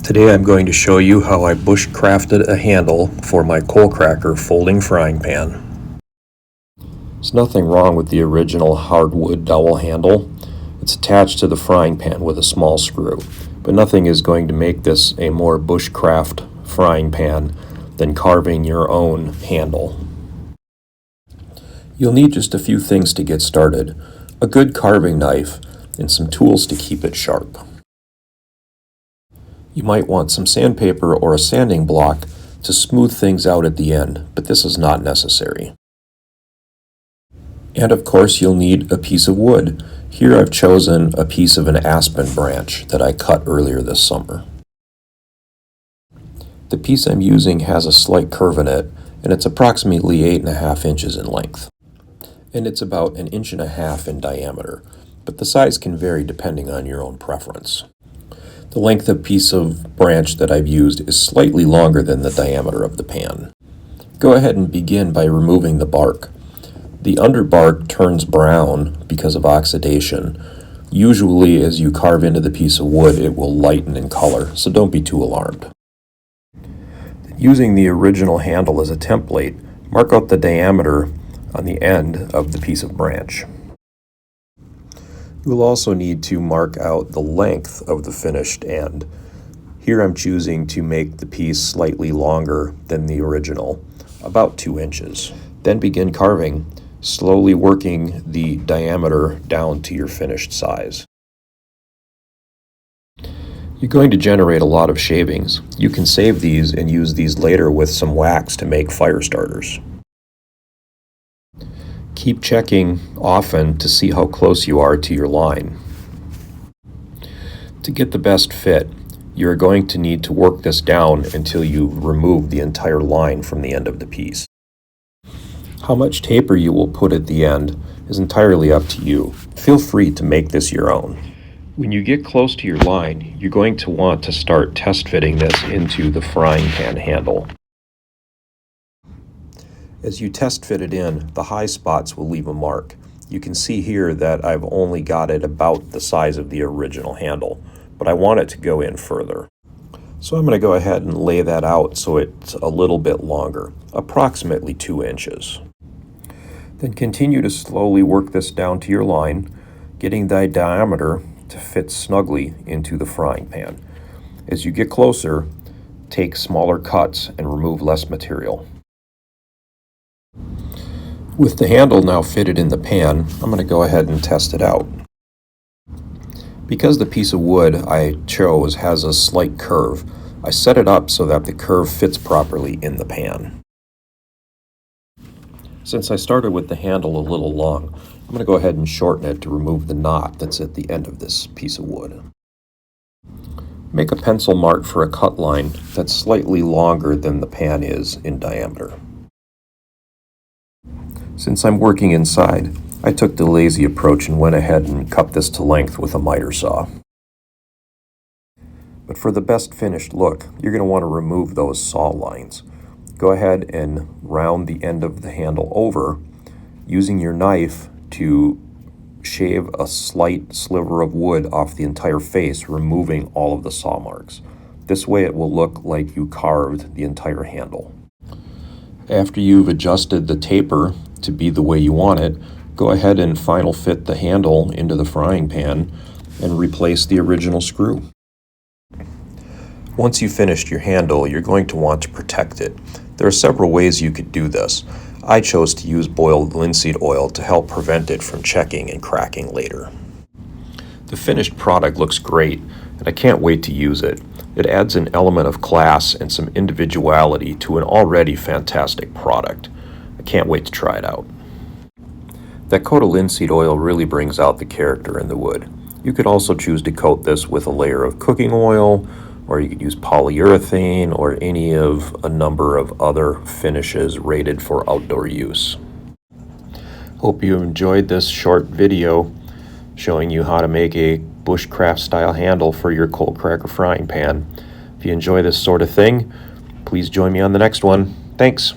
Today I'm going to show you how I bushcrafted a handle for my Coalcracker folding frying pan. There's nothing wrong with the original hardwood dowel handle. It's attached to the frying pan with a small screw, but nothing is going to make this a more bushcraft frying pan than carving your own handle. You'll need just a few things to get started: a good carving knife and some tools to keep it sharp. You might want some sandpaper or a sanding block to smooth things out at the end, but this is not necessary. And of course you'll need a piece of wood. Here I've chosen a piece of an aspen branch that I cut earlier this summer. The piece I'm using has a slight curve in it, and it's approximately 8.5 inches in length. And it's about 1.5 inches in diameter, but the size can vary depending on your own preference. The length of piece of branch that I've used is slightly longer than the diameter of the pan. Go ahead and begin by removing the bark. The underbark turns brown because of oxidation. Usually as you carve into the piece of wood, it will lighten in color, so don't be too alarmed. Using the original handle as a template, mark out the diameter on the end of the piece of branch. You will also need to mark out the length of the finished end. Here I'm choosing to make the piece slightly longer than the original, about 2 inches. Then begin carving, slowly working the diameter down to your finished size. You're going to generate a lot of shavings. You can save these and use these later with some wax to make fire starters. Keep checking often to see how close you are to your line. To get the best fit, you're going to need to work this down until you've removed the entire line from the end of the piece. How much taper you will put at the end is entirely up to you. Feel free to make this your own. When you get close to your line, you're going to want to start test fitting this into the frying pan handle. As you test fit it in, the high spots will leave a mark. You can see here that I've only got it about the size of the original handle, but I want it to go in further. So I'm going to go ahead and lay that out so it's a little bit longer, approximately 2 inches. Then continue to slowly work this down to your line, getting the diameter to fit snugly into the frying pan. As you get closer, take smaller cuts and remove less material. With the handle now fitted in the pan, I'm going to go ahead and test it out. Because the piece of wood I chose has a slight curve, I set it up so that the curve fits properly in the pan. Since I started with the handle a little long, I'm going to go ahead and shorten it to remove the knot that's at the end of this piece of wood. Make a pencil mark for a cut line that's slightly longer than the pan is in diameter. Since I'm working inside, I took the lazy approach and went ahead and cut this to length with a miter saw. But for the best finished look, you're going to want to remove those saw lines. Go ahead and round the end of the handle over, using your knife to shave a slight sliver of wood off the entire face, removing all of the saw marks. This way it will look like you carved the entire handle. After you've adjusted the taper to be the way you want it, go ahead and final fit the handle into the frying pan and replace the original screw. Once you've finished your handle, you're going to want to protect it. There are several ways you could do this. I chose to use boiled linseed oil to help prevent it from checking and cracking later. The finished product looks great, and I can't wait to use it. It adds an element of class and some individuality to an already fantastic product. I can't wait to try it out. That coat of linseed oil really brings out the character in the wood. You could also choose to coat this with a layer of cooking oil, or you could use polyurethane or any of a number of other finishes rated for outdoor use. Hope you enjoyed this short video showing you how to make a bushcraft style handle for your Coalcracker frying pan. If you enjoy this sort of thing, please join me on the next one. Thanks.